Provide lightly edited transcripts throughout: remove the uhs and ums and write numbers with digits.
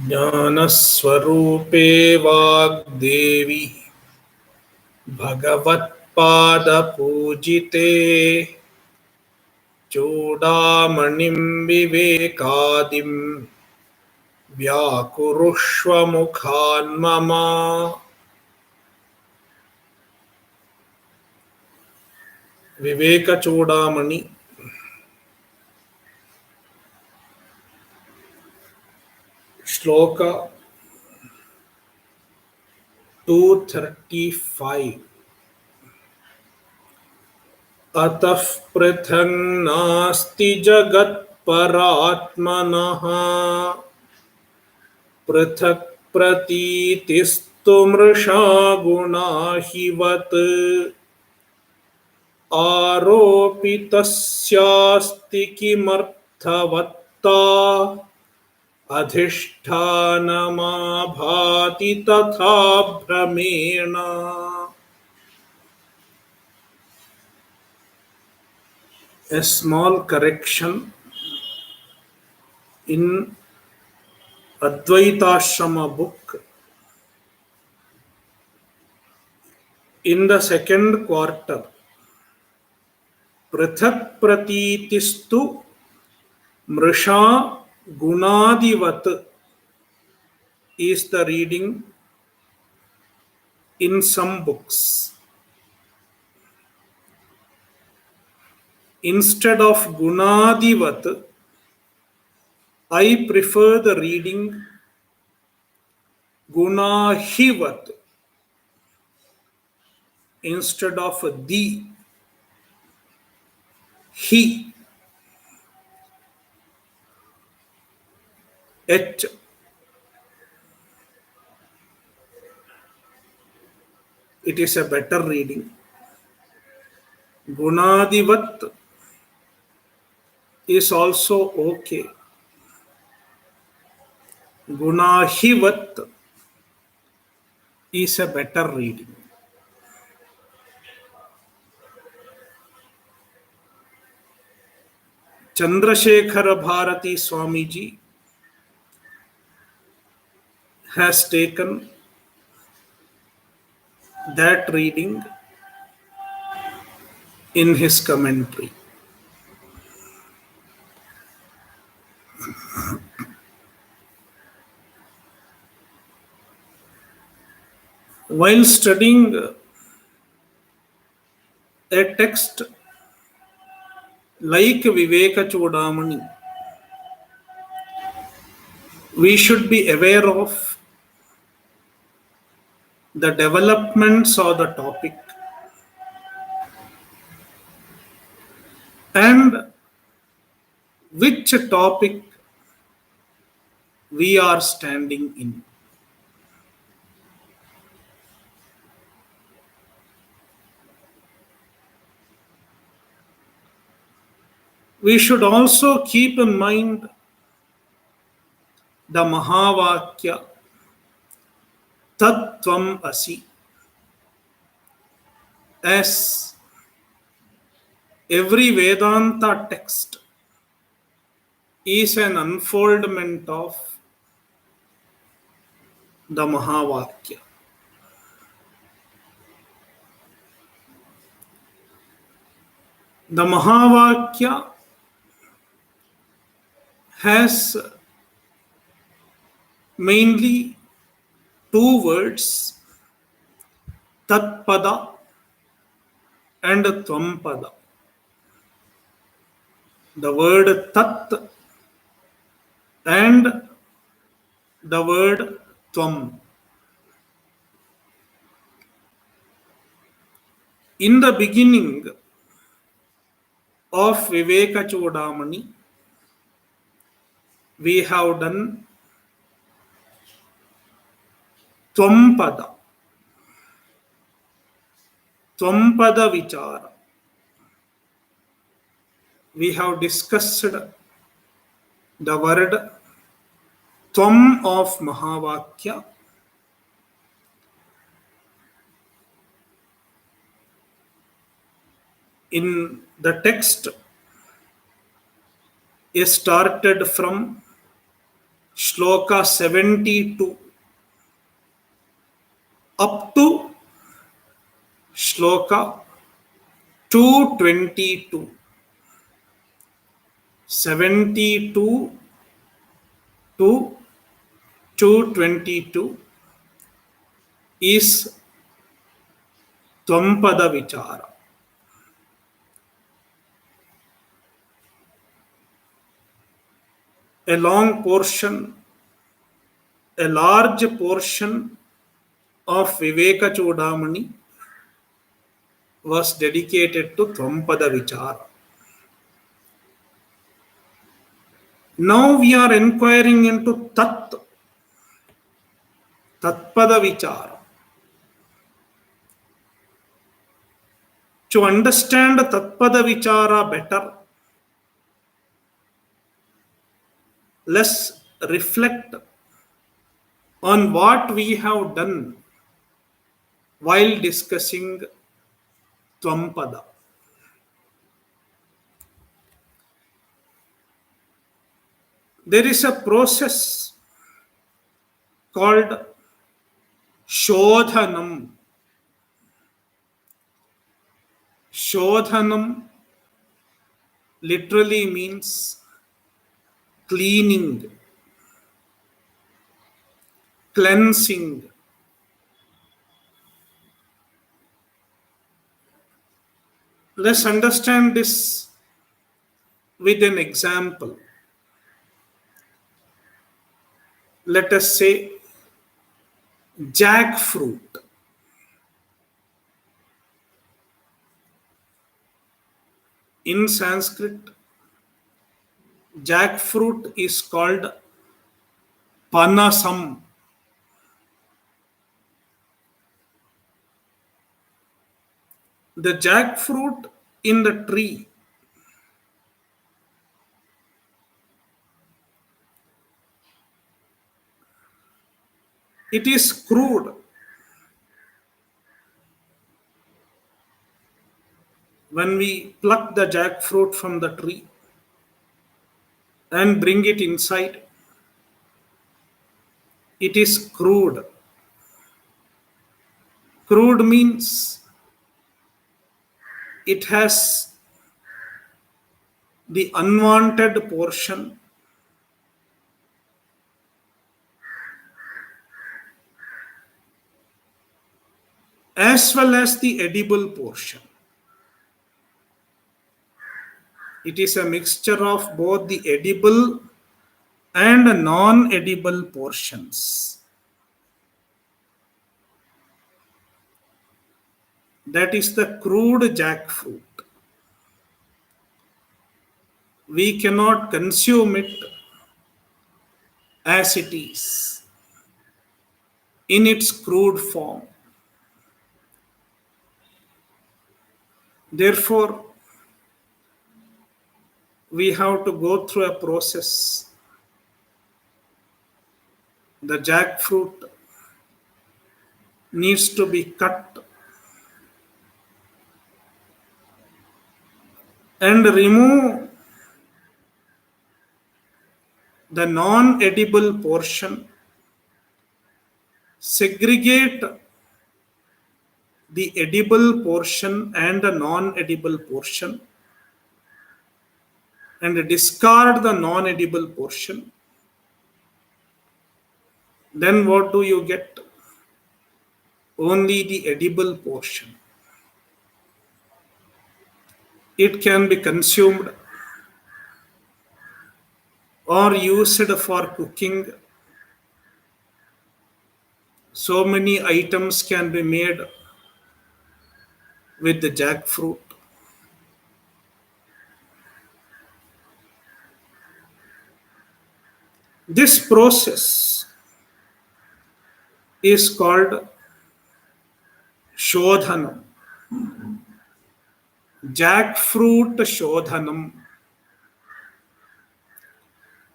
ज्ञानस्वरूपे Vagdevi भगवत्पादपूजिते चूडामणिं विवेकादिं व्याकुरुष्व मुखान्मम. Vivekachudamani. Shloka 235. अतः पृथङ् नास्ति जगत्परात्मनः पृथक् प्रतीतिस्तु मृषा गुणाहिवत् आरोपितस्यास्ति किमर्थवत्ता अधिष्ठानमाभाति तथा भ्रमेण. A small correction in Advaita book. In the second quarter, Prathak Pratitistu Mrisha Gunadivat is the reading in some books. Instead of Gunadivat, I prefer the reading Gunahivat instead of the, he, it. It is a better reading. Gunadivat is also okay. Gunahivat is a better reading. Chandrasekhara Bharati Swamiji has taken that reading in his commentary. While studying a text like Vivekachudamani, we should be aware of the developments of the topic and which topic we are standing in. We should also keep in mind the Mahavakya Tvam Asi, as every Vedanta text is an unfoldment of the Mahavakya. The Mahavakya has mainly two words, Tatpada and Tvampada. The word Tat and the word Tvam. In the beginning of Vivekachudamani, we have done Tvampada. Tvampada Vichara. We have discussed the word Tvam of Mahavakya. In the text is started from Shloka 72 up to Shloka 222. 72 to 222 is Tvampada Vichara. A long portion, a large portion of Vivekachudamani was dedicated to Tvampada Vichara. Now we are inquiring into Tatpada Vichara. To understand Tatpada Vichara better, let's reflect on what we have done while discussing Tvampada. There is a process called Shodhanam. Shodhanam literally means cleaning, cleansing. Let's understand this with an example. Let us say jackfruit. In Sanskrit, jackfruit is called panasam. The jackfruit in the tree it is crude. When we pluck the jackfruit from the tree and bring it inside, it is crude. Crude means it has the unwanted portion as well as the edible portion. It is a mixture of both the edible and non-edible portions. That is the crude jackfruit. We cannot consume it as it is in its crude form. Therefore, we have to go through a process. The jackfruit needs to be cut and remove the non-edible portion, segregate the edible portion and the non-edible portion, and discard the non-edible portion. Then what do you get? Only the edible portion. It can be consumed or used for cooking. So many items can be made with the jackfruit. This process is called Shodhanam. Jackfruit Shodhanam.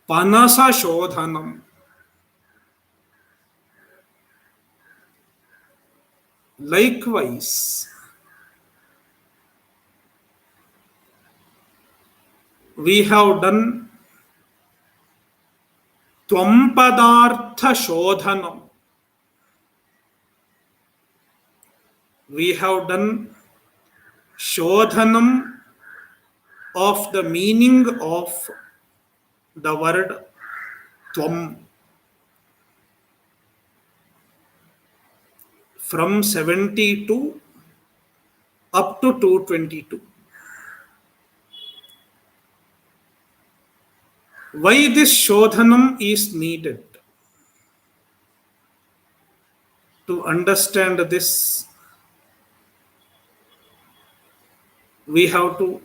Panasa Shodhanam. Likewise, we have done Tvam padartha Shodhanam. We have done Shodhanam of the meaning of the word Tvam from 72 up to 222. Why this Shodhanam is needed? To understand this, we have to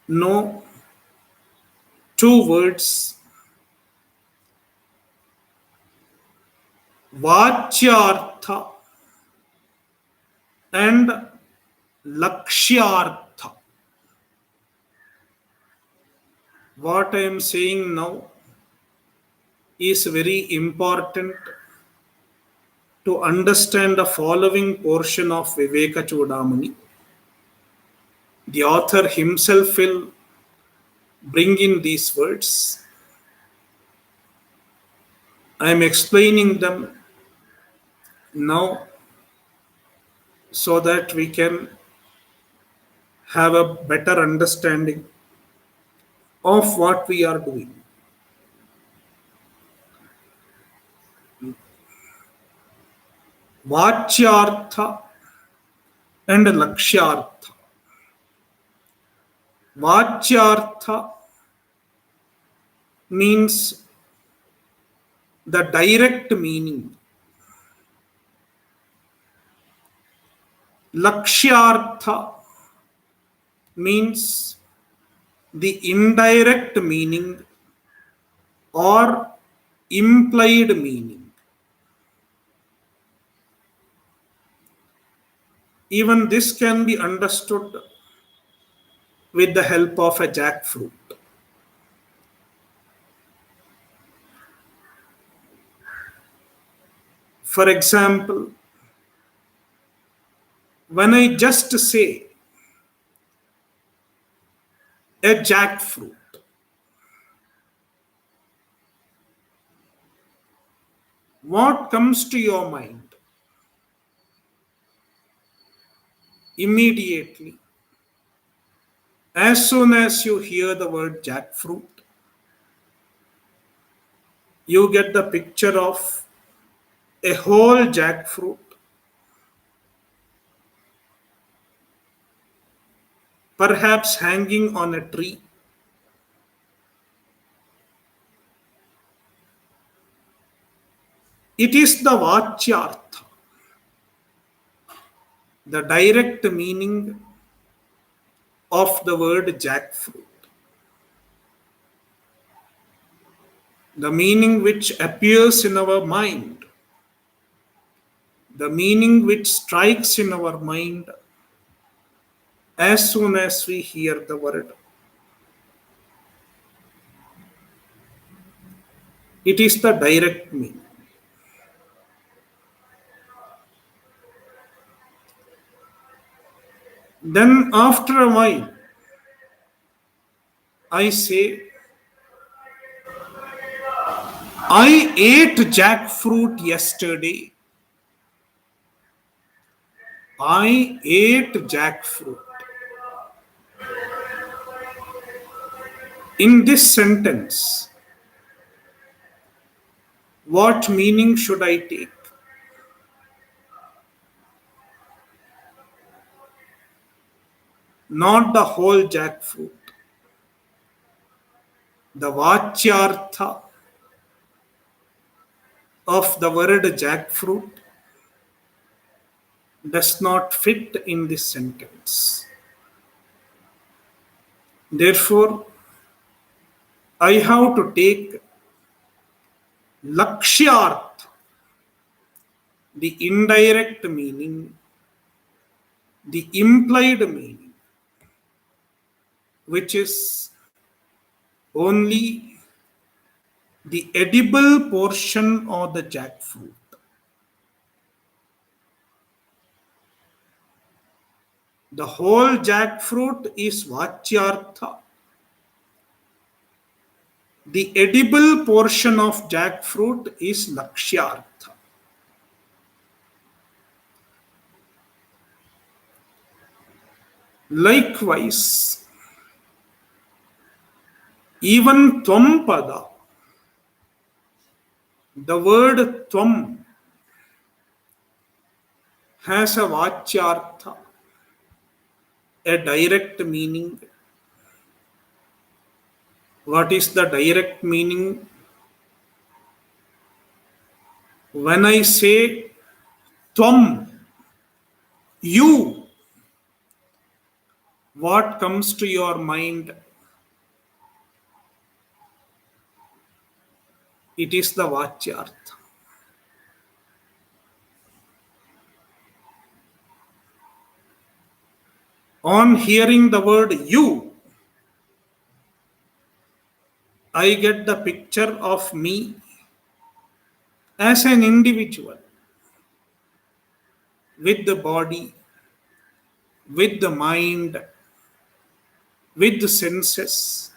know two words: Vacyartha and Lakshyartha. What I am saying now is very important to understand the following portion of Vivekachudamani. The author himself will bring in these words. I am explaining them now so that we can have a better understanding of what we are doing. Vacyartha and Lakshyartha. Vacyartha means the direct meaning. Lakshyartha means the indirect meaning or implied meaning. Even this can be understood with the help of a jackfruit. For example, when I just say a jackfruit, what comes to your mind immediately as soon as you hear the word jackfruit? You get the picture of a whole jackfruit, perhaps hanging on a tree. It is the Vacyartha, the direct meaning of the word jackfruit, the meaning which appears in our mind, the meaning which strikes in our mind as soon as we hear the word. It is the direct meaning. Then, after a while, I say, I ate jackfruit yesterday. I ate jackfruit. In this sentence, what meaning should I take? Not the whole jackfruit. The Vacyartha of the word jackfruit does not fit in this sentence. Therefore, I have to take Lakshyartha, the indirect meaning, the implied meaning, which is only the edible portion of the jackfruit. The whole jackfruit is Vacyartha. The edible portion of jackfruit is Lakshyartha. Likewise, even Tvam the word Tvam has a Vacyartha, a direct meaning. What is the direct meaning? When I say Tvam, you, what comes to your mind? It is the Vacyartha. On hearing the word you, I get the picture of me as an individual with the body, with the mind, with the senses,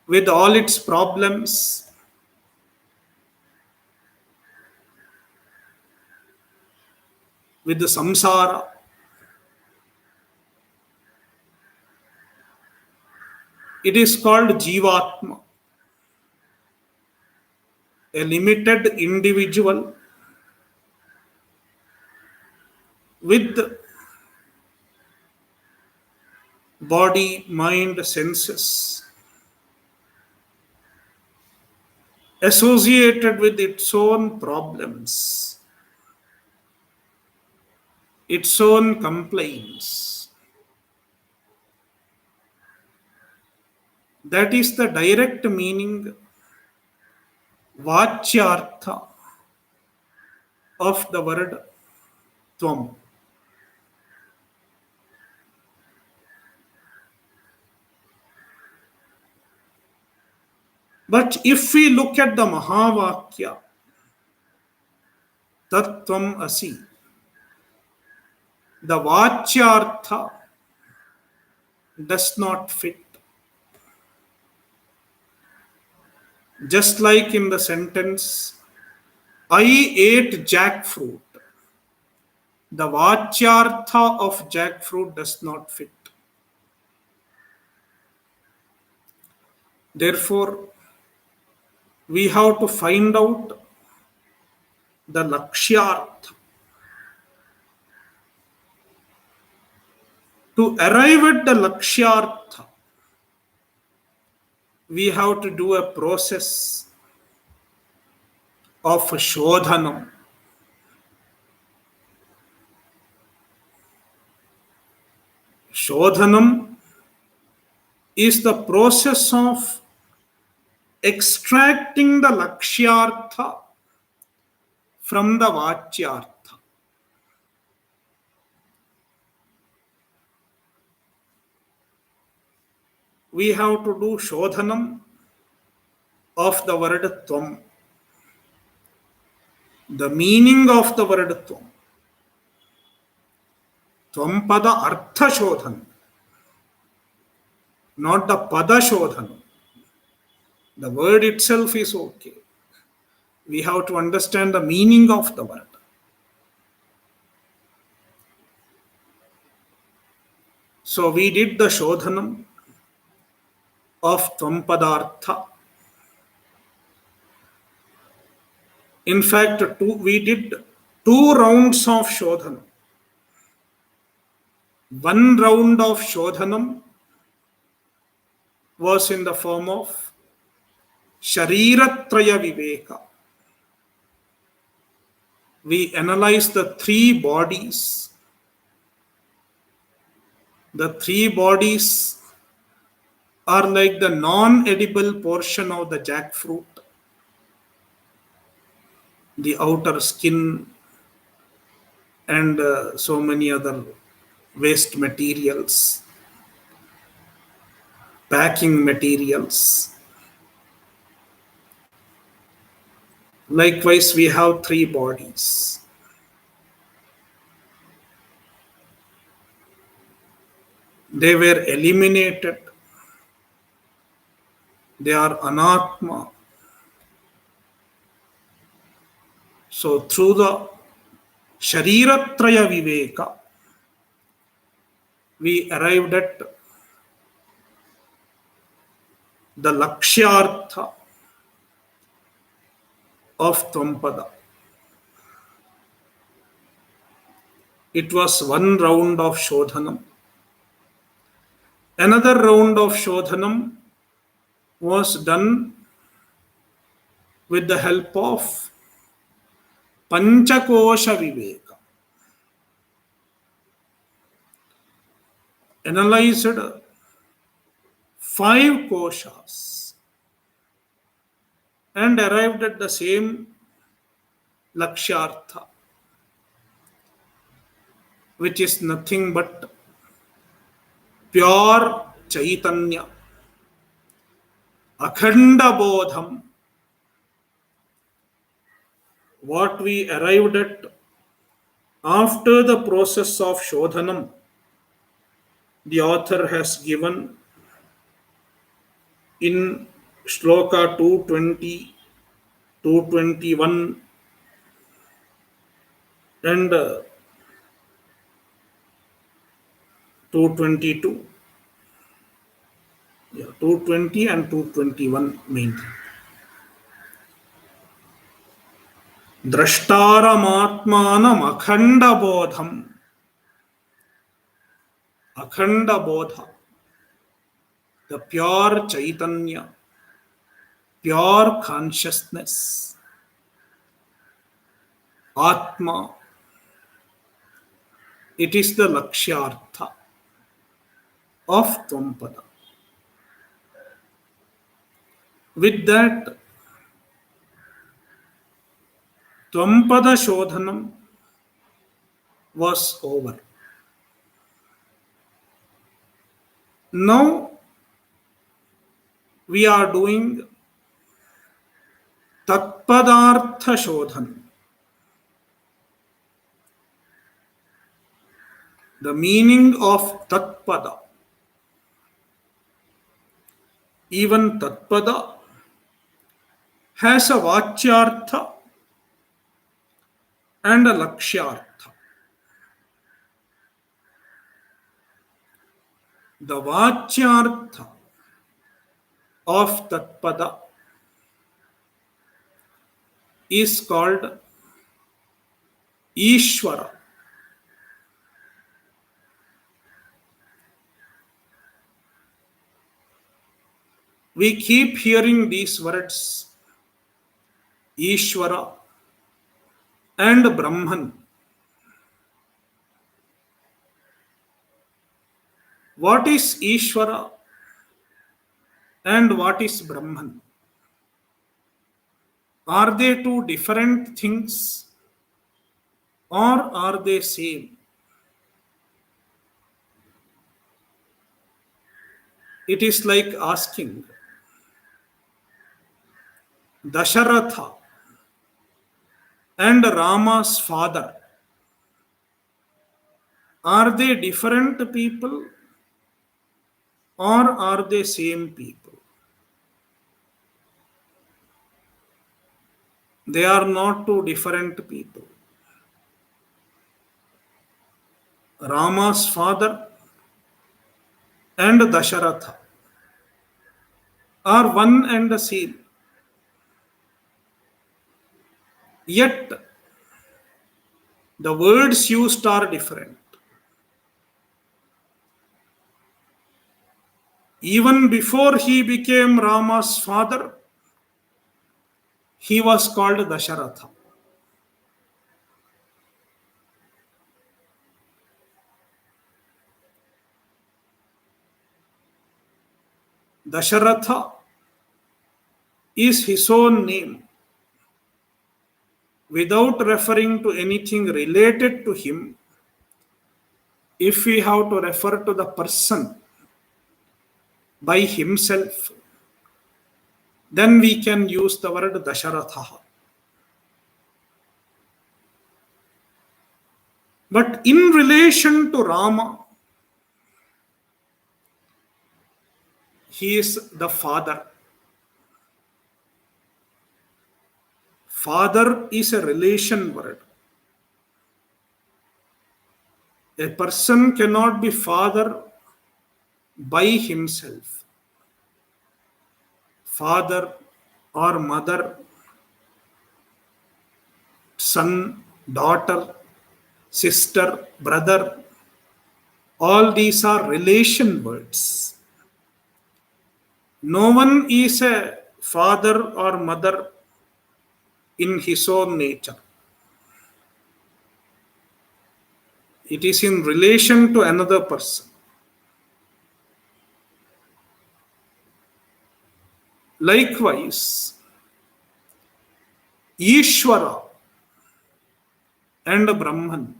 with all its problems, with the samsara. It is called Jivatma, a limited individual with body, mind, senses, associated with its own problems, its own complaints. That is the direct meaning, Vacyartha, of the word Tvam. But if we look at the Mahavakya, Tattvam Asi, the Vacyartha does not fit. Just like in the sentence, I ate jackfruit. The Vacyartha of jackfruit does not fit. Therefore, we have to find out the Lakshyartha. To arrive at the Lakshyartha, we have to do a process of Shodhanam. Shodhanam is the process of extracting the Lakshyartha from the Vacyartha. We have to do Shodhanam of the word Tvam. The meaning of the word Tvam. Tvam pada artha Shodhanam. Not the pada Shodhanam. The word itself is okay. We have to understand the meaning of the word. So we did the Shodhanam of Tvam Padartha. In fact, we did 2 rounds of Shodhanam. One round of Shodhanam was in the form of Shariratraya Viveka. We analyzed the 3 bodies. The 3 bodies are like the non-edible portion of the jackfruit, the outer skin, and so many other waste materials, packing materials. Likewise, we have 3 bodies. They were eliminated They are anatma. So through the Shariratraya Viveka, we arrived at the Lakshyartha of Tvampada. It was one round of Shodhanam. Another round of Shodhanam was done with the help of Panchakosha Viveka. Analyzed five koshas and arrived at the same Lakshyartha, which is nothing but pure Chaitanya, Akhanda Bodham. What we arrived at after the process of Shodhanam, the author has given in Shloka 220, 221, and 222. Yeah, 220 and 221 mainly. Drashtaram Akhanda Bodham. Akhanda Bodha. The pure Chaitanya, pure consciousness, Atma. It is the Lakshyartha of Tvampada. With that, Tvampada Shodhanam was over. Now we are doing Tatpadartha Shodhanam. The meaning of Tatpada. Even Tatpada has a Vacyartha and a Lakshyartha. The Vacyartha of Tatpada is called Isvara. We keep hearing these words, Isvara and Brahman. What is Isvara and what is Brahman? Are they two different things or are they same? It is like asking Dasharatha and Rama's father, are they different people or are they same people? They are not two different people. Rama's father and Dasharatha are one and the same. Yet, the words used are different. Even before he became Rama's father, he was called Dasharatha. Dasharatha is his own name without referring to anything related to him. If we have to refer to the person by himself, then we can use the word Dasharatha. But in relation to Rama, he is the father. Father is a relation word. A person cannot be father by himself. Father or mother, son, daughter, sister, brother, all these are relation words. No one is a father or mother in his own nature. It is in relation to another person. Likewise, Isvara and Brahman,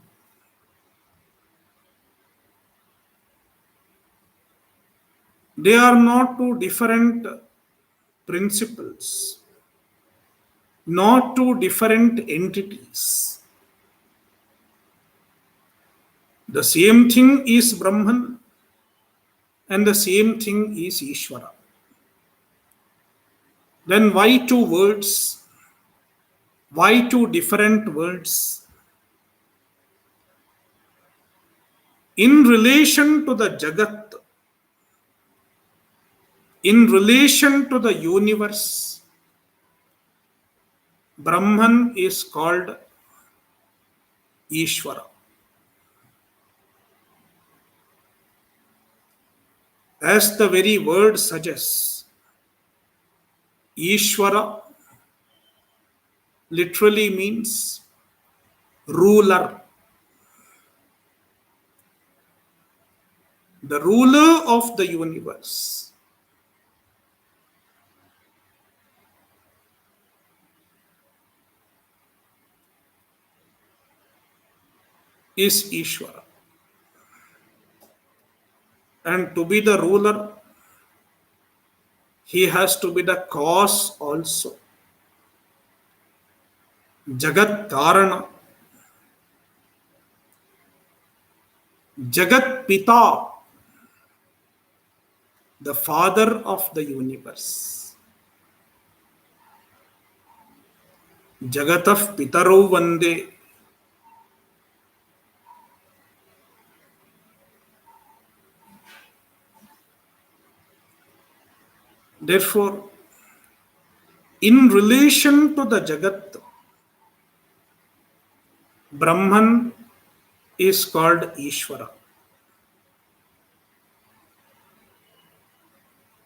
they are not two different principles, not two different entities. The same thing is Brahman and the same thing is Isvara. Then why two words? Why two different words? In relation to the Jagat, in relation to the universe, Brahman is called Isvara. As the very word suggests, Isvara literally means ruler. The ruler of the universe. Is Isvara. And to be the ruler, he has to be the cause also. Jagat Karana. Jagat Pita, the father of the universe. Jagatah Pitaro Vande. Therefore, in relation to the Jagat, Brahman is called Isvara.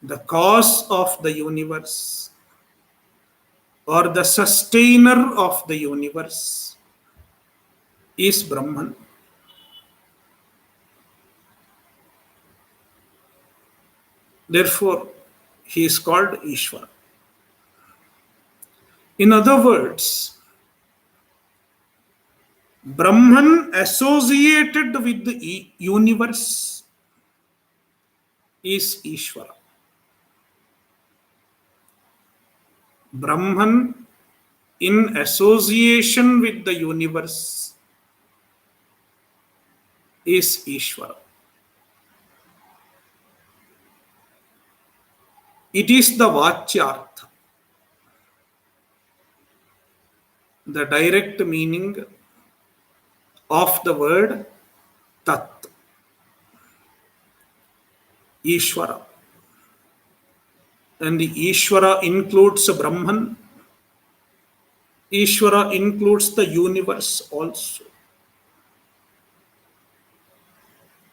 The cause of the universe or the sustainer of the universe is Brahman. Therefore, he is called Isvara. In other words, Brahman associated with the universe is Isvara. Brahman in association with the universe is Isvara. It is the Vacyartha, the direct meaning of the word Tat, Isvara. And the Isvara includes Brahman. Isvara includes the universe also.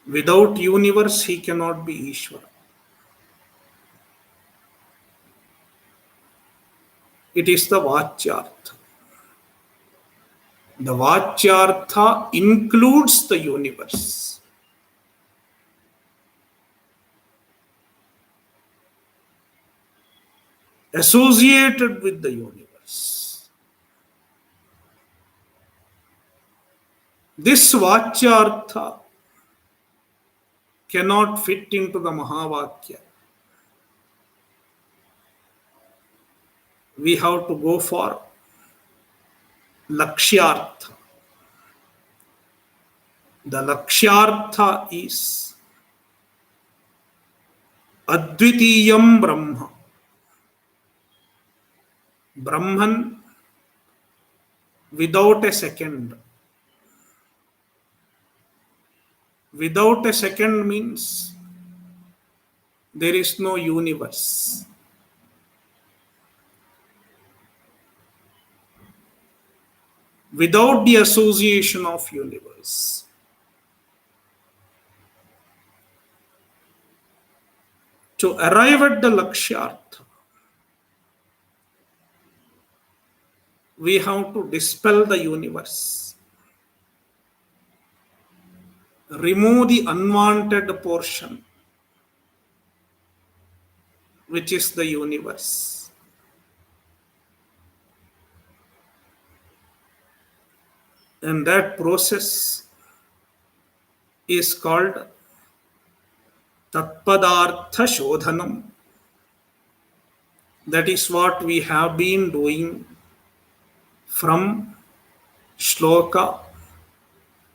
Without universe, he cannot be Isvara. It is the Vacyartha. The Vacyartha includes the universe. Associated with the universe. This Vacyartha cannot fit into the Mahavakya. We have to go for Lakshyartha. The Lakshyartha is Advitiyam Brahma. Brahman without a second. Without a second means there is no universe. Without the association of universe. To arrive at the Lakshyartha, we have to dispel the universe, remove the unwanted portion, which is the universe. And that process is called Tatpadartha Shodhanam. That is what we have been doing from Shloka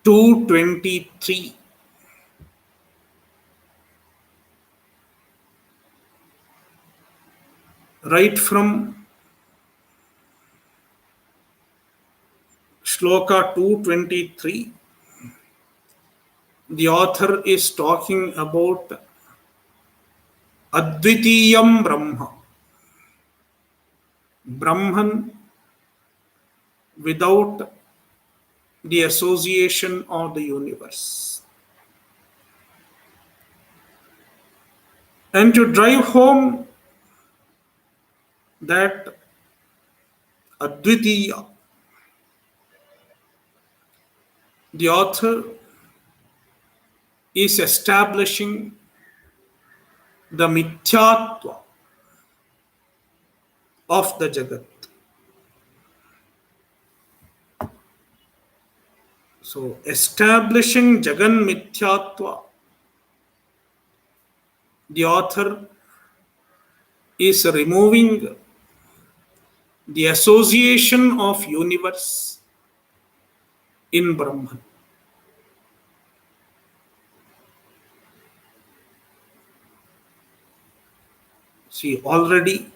223. Right from Shloka 223, the author is talking about Advitiyam Brahma. Brahman without the association of the universe. And to drive home that Advitiya, the author is establishing the mithyatva of the Jagat. So, establishing Jagan mithyatva, the author is removing the association of universe in Brahman. See, already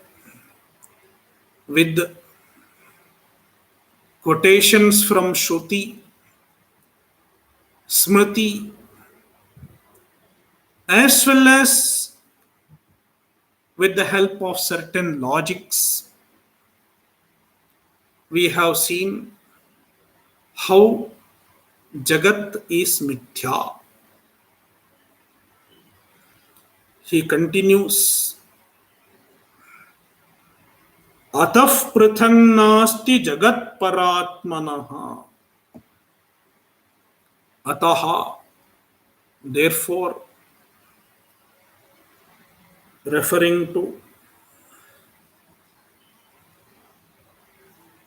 with quotations from Shruti, Smriti, as well as with the help of certain logics, we have seen how Jagat is mithya. He continues, Ataf prithang nasti jagat paratmanaha. Ataha, therefore, referring to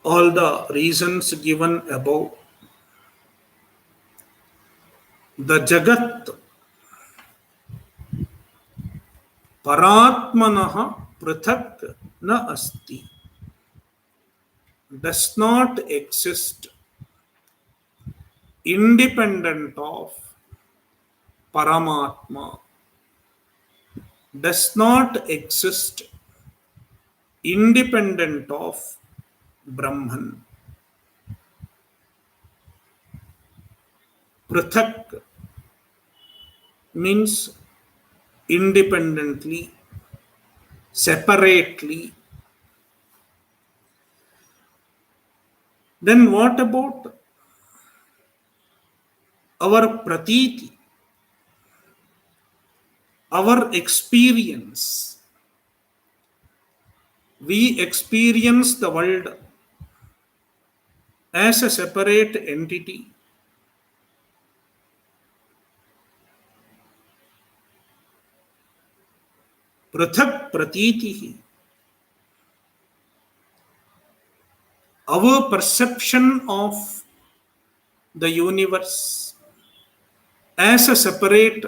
all the reasons given above, the Jagat paratmanaha prithak na asti, does not exist independent of Paramatma, does not exist independent of Brahman. Prithak means independently, separately. Then what about our pratiti, our experience? We experience the world as a separate entity. Prathak pratitihi. Our perception of the universe as a separate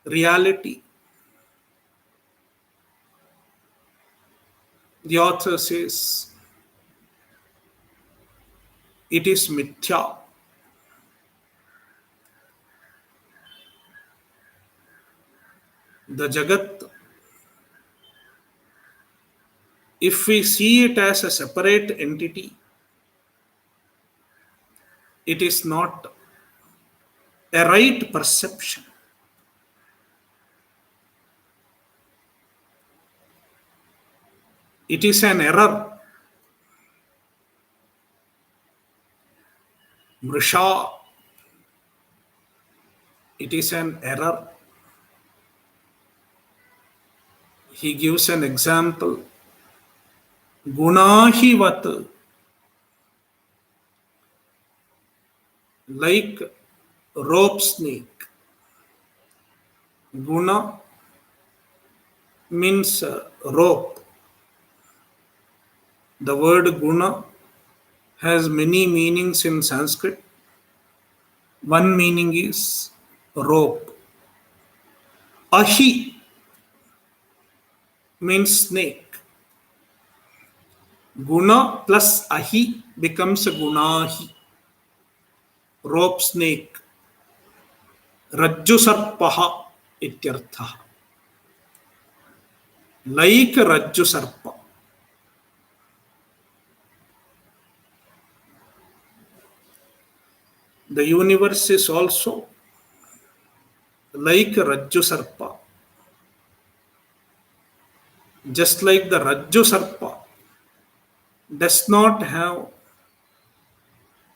reality. The author says it is mithya. The Jagat, if we see it as a separate entity, It is not a right perception. It is an error. Mrisha, it is an error. He gives an example. Gunahivat, like rope snake. Guna means rope. The word guna has many meanings in Sanskrit. One meaning is rope. Ahi means snake. Guna plus ahi becomes gunahi. Rope snake. Rajju sarpaha ityartha. Like Rajju sarpa. The universe is also like Rajju sarpa. Just like the Rajju sarpa does not have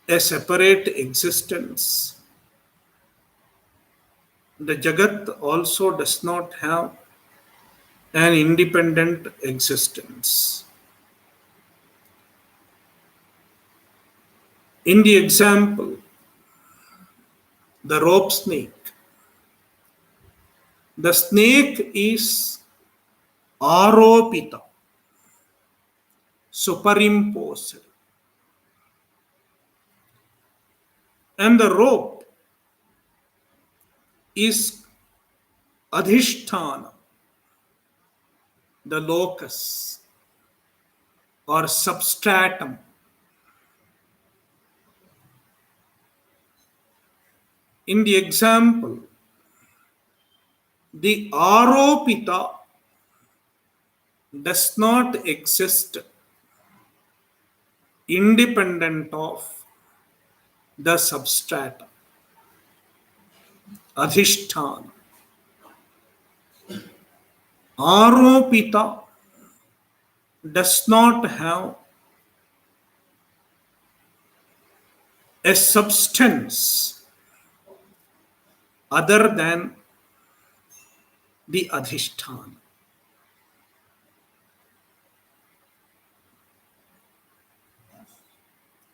a separate existence, the Jagat also does not have an independent existence. In the example, the rope snake, the snake is aropita, superimposed, and the rope is adhisthana, the locus or substratum. In the example, the aropita does not exist independent of the substrata, adhisthana. Aropita does not have a substance other than the adhisthana.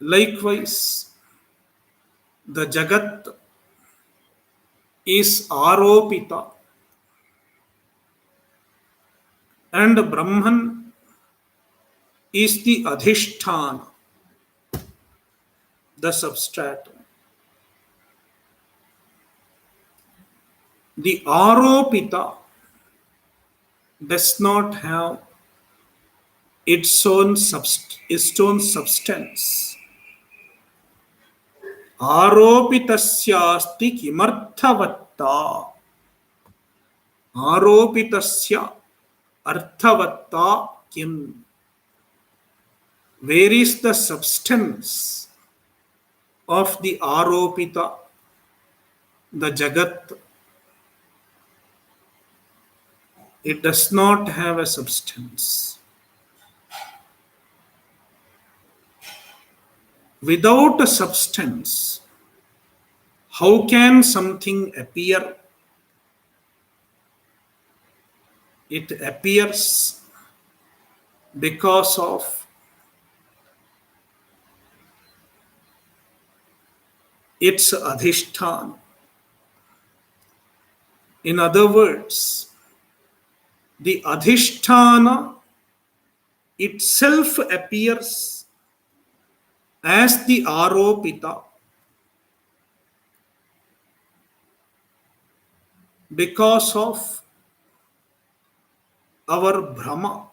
Likewise, the Jagat is aropita and Brahman is the adhisthana, the substratum. The aropita does not have its own substance. Aropitasyasti kimarthavatta. Aropitasya arthavatta kim. Where is the substance of the aropita, the Jagat? It does not have a substance. Without a substance, how can something appear? It appears because of its adhisthana. In other words, the adhisthana itself appears as the aropita because of our Brahma,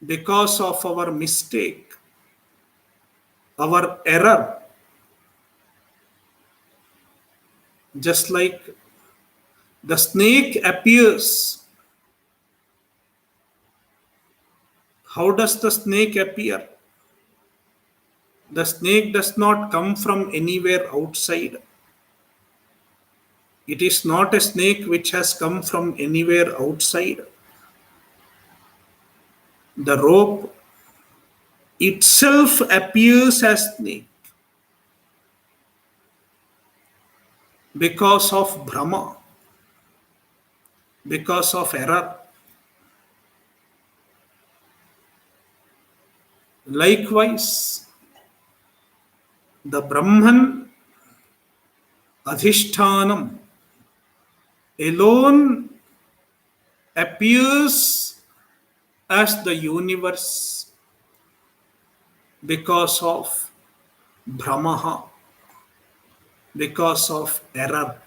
because of our mistake, our error. Just like the snake appears. How does the snake appear? The snake does not come from anywhere outside. It is not a snake which has come from anywhere outside. The rope itself appears as snake because of Brahma, because of error. Likewise, the Brahman Adhishthanam alone appears as the universe because of Brahmaha, because of error.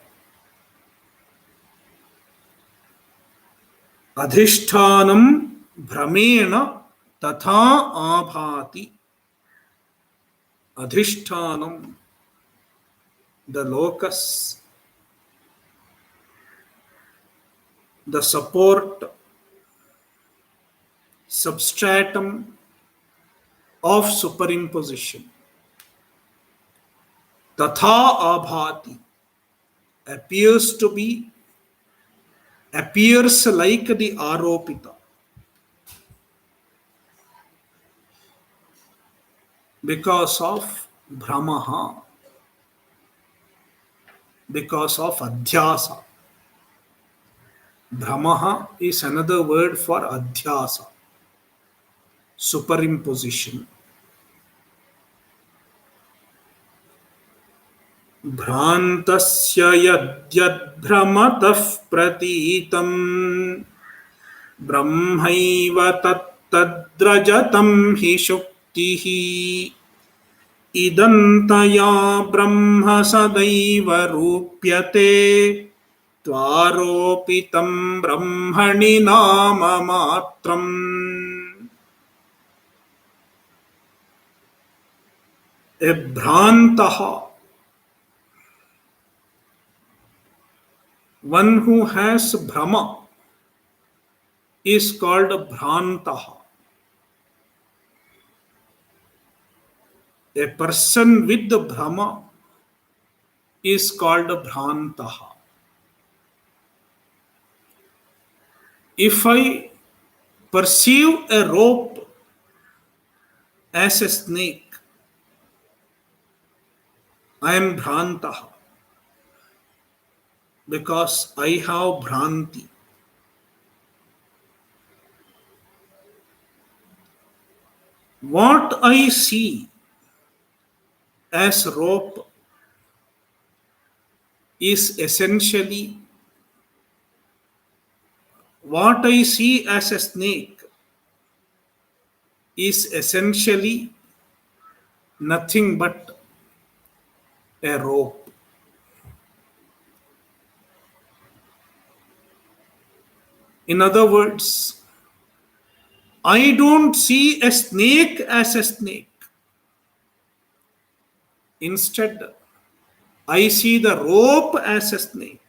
Adhishthanam Brahmena Tatha Abhati. Adhishthanam, the locus, the support, substratum of superimposition. Tatha Abhati appears like the Aropita because of Brahmaha, because of Adhyasa. Brahmaha is another word for Adhyasa, superimposition. Bhrantasya yadyadhramatah pratītam brahmaiva tattadrajatam hi shuktihi idantaya brahma sadaiva rupyate tvaropitam brahmani nama matram. A bhrantaha, one who has Brahma, is called Bhrantaha. A person with the Brahma is called Bhrantaha. If I perceive a rope as a snake, I am Bhrantaha because I have Bhranti. What I see as rope is essentially what I see as a snake is essentially nothing but a rope. In other words, I don't see a snake as a snake. Instead, I see the rope as a snake.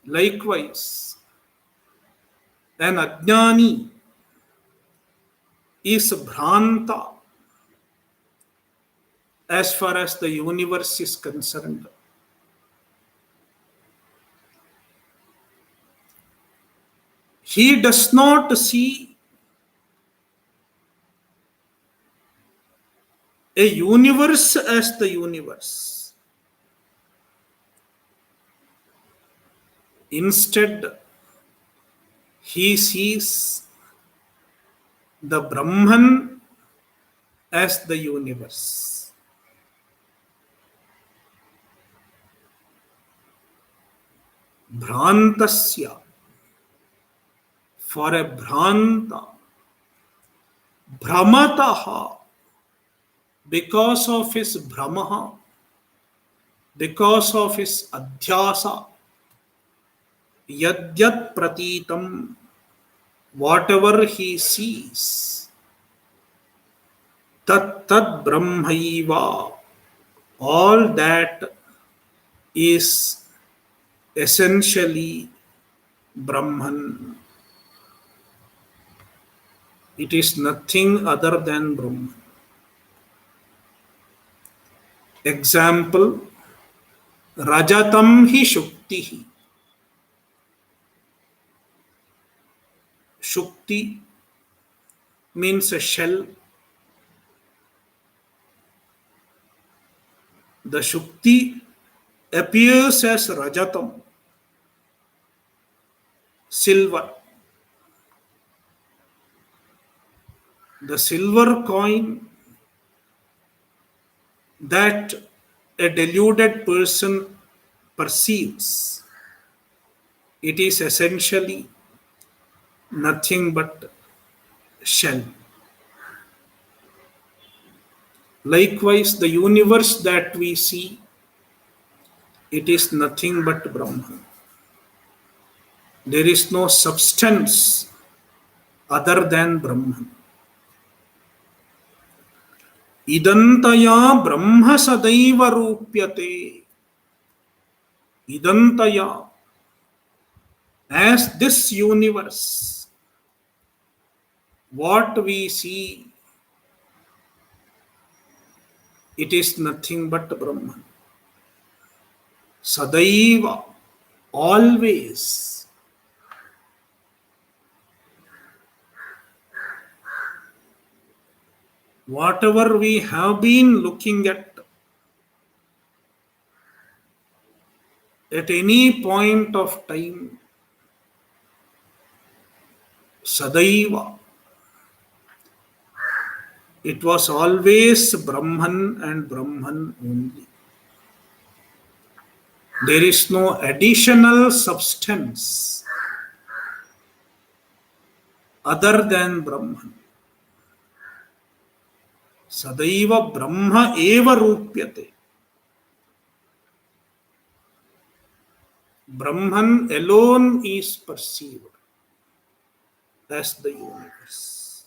Likewise, an Ajnani is Bhranta as far as the universe is concerned. He does not see a universe as the universe. Instead, he sees the Brahman as the universe. Bhrantasya, for a Bhranta, Brahmataha, because of his Brahmaha, because of his Adhyasa, Yadyat Pratitam, whatever he sees, Tat Tat Brahmaiva, all that is essentially Brahman. It is nothing other than Brahman. Example, Rajatam hi Shukti. Shukti means a shell. The Shukti appears as Rajatam, silver. The silver coin that a deluded person perceives, it is essentially nothing but shell. Likewise, the universe that we see, it is nothing but Brahman. There is no substance other than Brahman. Idantaya Brahma sadaiva rupyate. Idantaya, as this universe, what we see, it is nothing but Brahman. Sadaiva, always. Whatever we have been looking at any point of time, Sadaiva, it was always Brahman and Brahman only. There is no additional substance other than Brahman. Sadaiva Brahma eva rupyate. Brahman alone is perceived as the universe.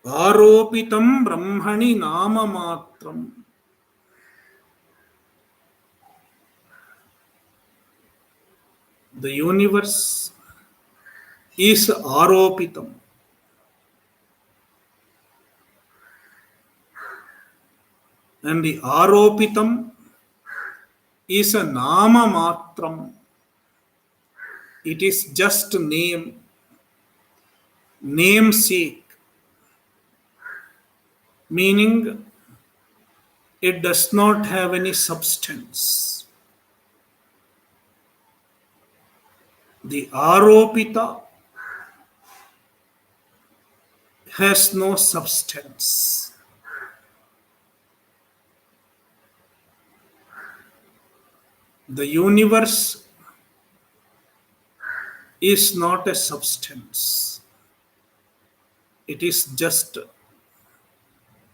Aropitam Brahmani nama matram. The universe is aropitam. And the aropitam is a nama matram. It is just name, namesake, meaning it does not have any substance. The aropita has no substance. The universe is not a substance. It is just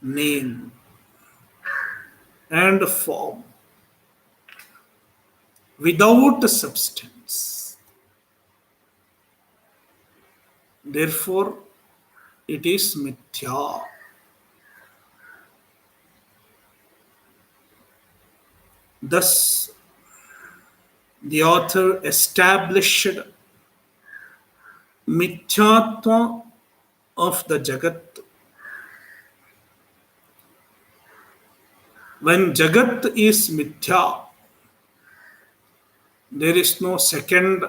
name and form without a substance. Therefore, it is mithya. Thus, the author established mithyatva of the Jagat. When Jagat is mithya, there is no second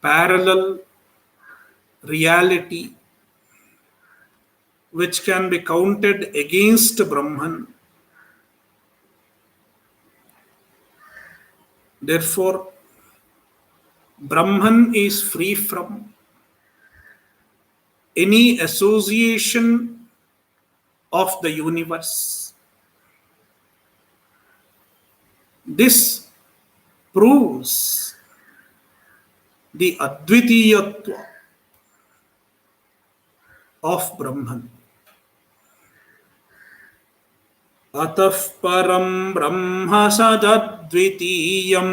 parallel reality which can be counted against Brahman. Therefore, Brahman is free from any association of the universe. This proves the advitiyatva of Brahman. Atah param brahma sadadvitiyam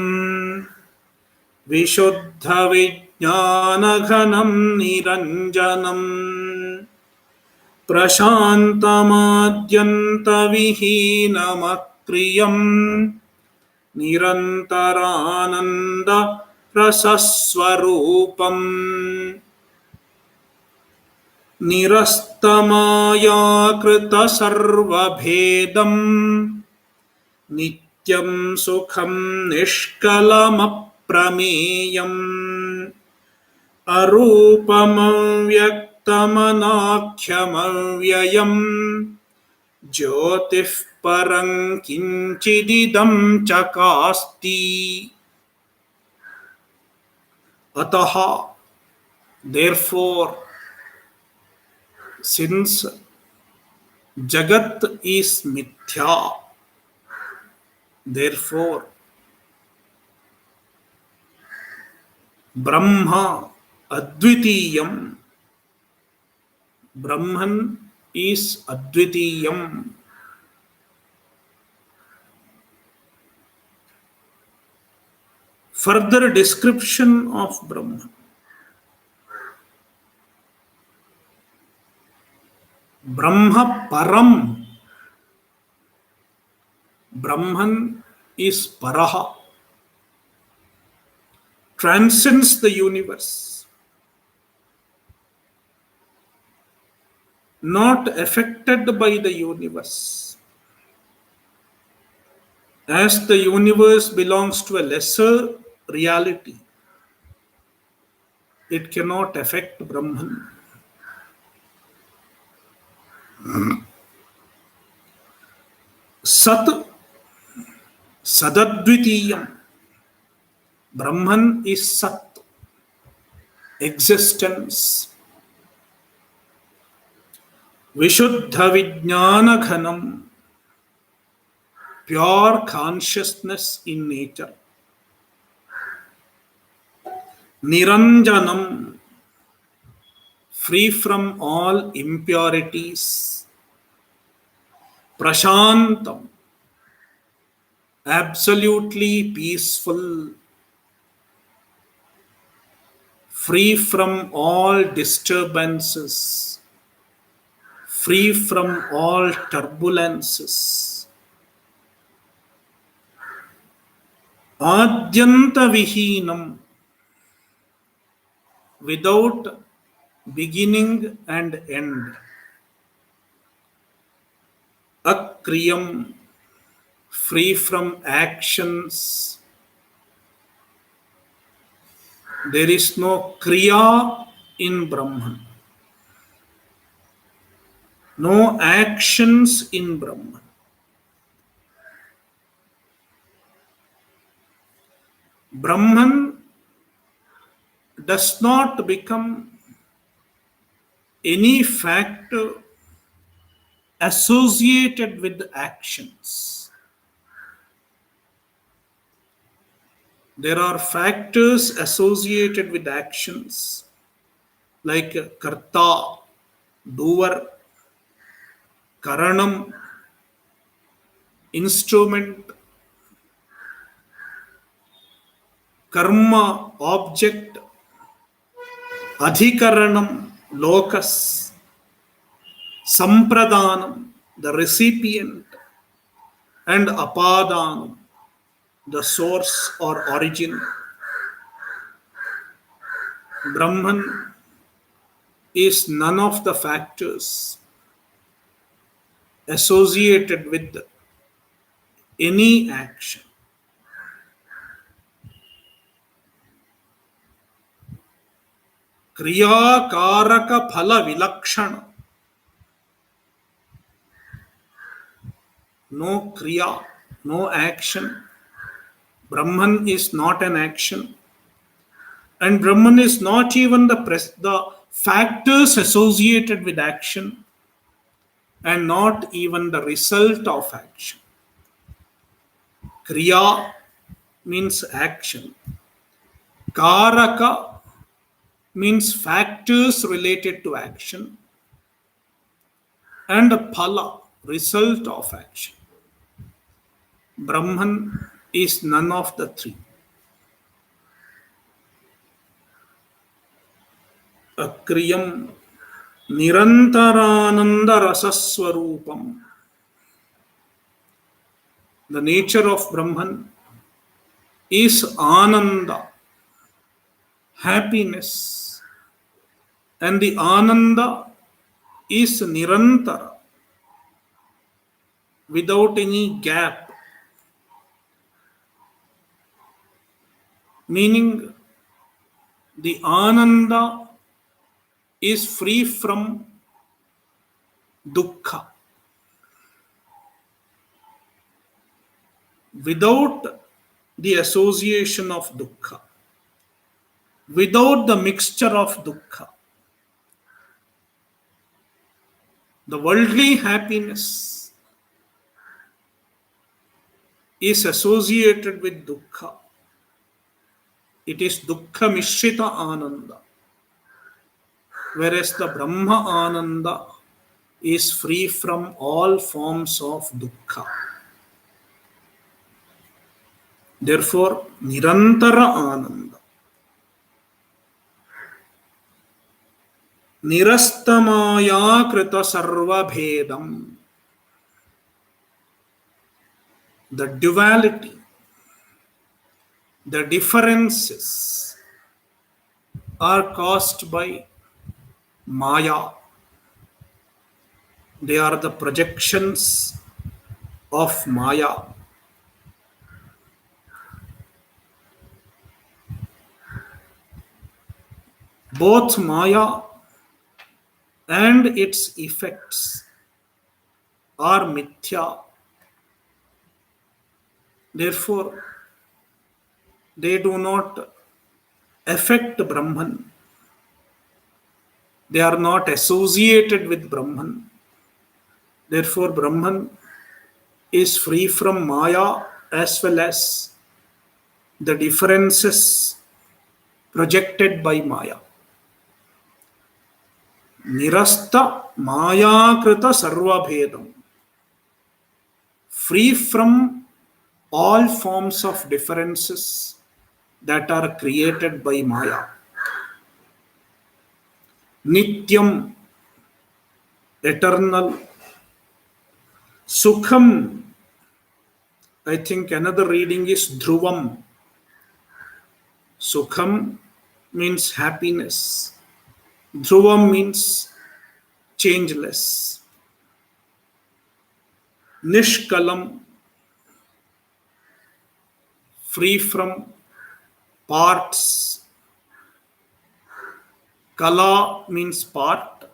vishuddha vijnana ghanam niranjanam prashantamadhyanta vihinam akriyam nirantarananda rasaswarupam nirastamaya krita sarvabhedam nityam sukham nishkalam aprameyam arupamavyaktamanakhyamayam ज्योतिः परं किंचिदिदं चकास्ति अतः therefore since jagat is mithya therefore brahma advitiyam brahman is advitiyam further description of brahman brahma param brahman is paraha transcends the universe not affected by the universe. As the universe belongs to a lesser reality, it cannot affect Brahman. Sat Sadadvitiyam. Brahman is Sat, existence. Vishuddha Vijnana Ghanam, pure consciousness in nature. Niranjanam, free from all impurities. Prashantam, absolutely peaceful, free from all disturbances, free from all turbulences. Adyanta vihinam, without beginning and end. Akriyam, free from actions. There is no kriya in Brahman. No actions in Brahman. Brahman does not become any factor associated with actions. There are factors associated with actions like karta, doer, karanam, instrument, karma, object, adhikaranam, locus, sampradanam, the recipient, and apadanam, the source or origin. Brahman is none of the factors associated with any action. Kriya karaka phala vilakshana. No kriya, no action. Brahman is not an action. And Brahman is not even the factors associated with action and not even the result of action. Kriya means action. Karaka means factors related to action. And phala, result of action. Brahman is none of the three. Akriyam nirantarananda rasaswarupam. The nature of Brahman is Ananda, happiness. And the Ananda is Nirantara, without any gap. Meaning, the Ananda is free from dukkha. Without the association of dukkha, without the mixture of dukkha, the worldly happiness is associated with dukkha. It is dukkha mishrita ananda, whereas the Brahma ananda is free from all forms of dukkha. Therefore, nirantara ananda. Nirastamaya krita sarva bhedam. The duality, the differences are caused by Maya. They are the projections of Maya. Both Maya and its effects are mithya. Therefore, they do not affect Brahman. They are not associated with Brahman. Therefore, Brahman is free from Maya as well as the differences projected by Maya. Nirasta Maya krita sarva bhedam. Free from all forms of differences that are created by Maya. Nityam, eternal. Sukham, I think another reading is Dhruvam. Sukham means happiness. Dhruvam means changeless. Nishkalam, free from parts. Kala means part.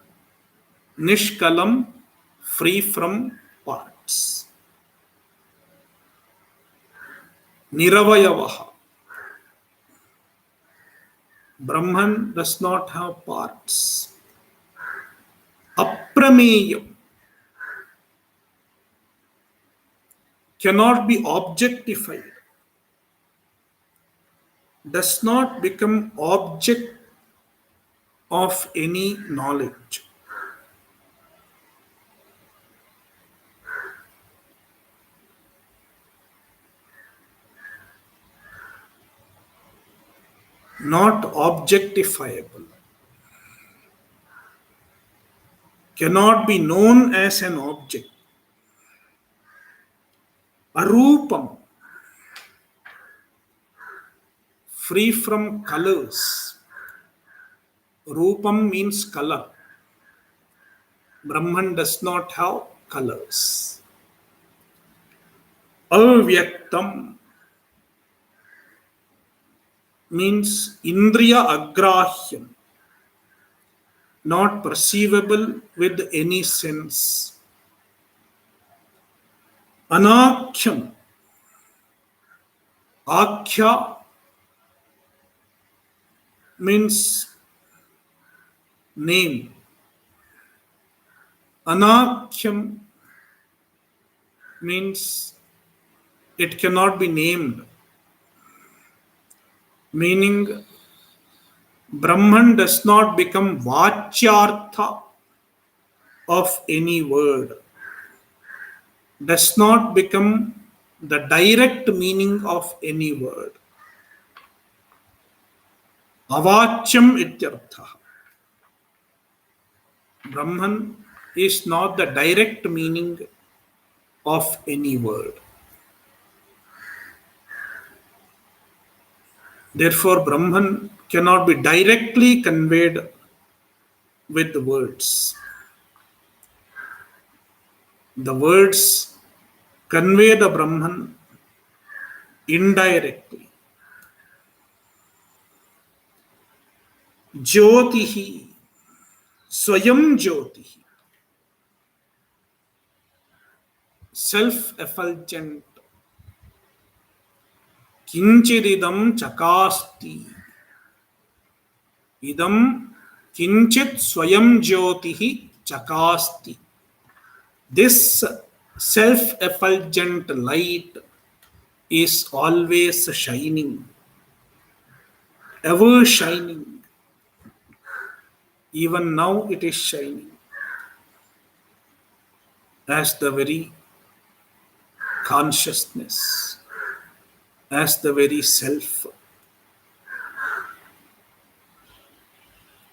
Nishkalam, free from parts. Niravayavaha. Brahman does not have parts. Aprameyam, cannot be objectified, does not become object of any knowledge. Not objectifiable, cannot be known as an object. Arupam, free from colors. Rupam means color. Brahman does not have colors. Avyaktam means indriya agrahyam, not perceivable with any sense. Anakhyam, akhya means name. Anakhyam means it cannot be named. Meaning, Brahman does not become Vacyartha of any word, does not become the direct meaning of any word. Avachyam ityartha. Brahman is not the direct meaning of any word. Therefore, Brahman cannot be directly conveyed with words. The words convey the Brahman indirectly. Jyotihi, Swayam Jyotihi, self-effulgent, Kinchididam Chakasti, Idam Kinchit Swayam Jyotihi Chakasti. This self-effulgent light is always shining, ever shining. Even now it is shining as the very consciousness, as the very self.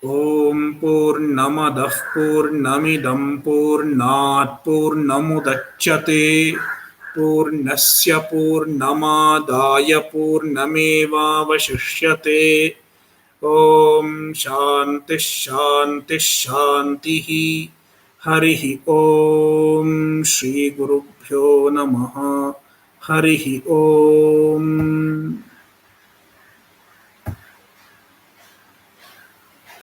Om Purnamadah Purnamidam Purnat Purnamudachyate Purnasya Purnamadaya Purnameva Vashishyate. Om Shanti Shanti Shanti. Harihi Om Shri Gurubhyo Namaha. Harihi Om.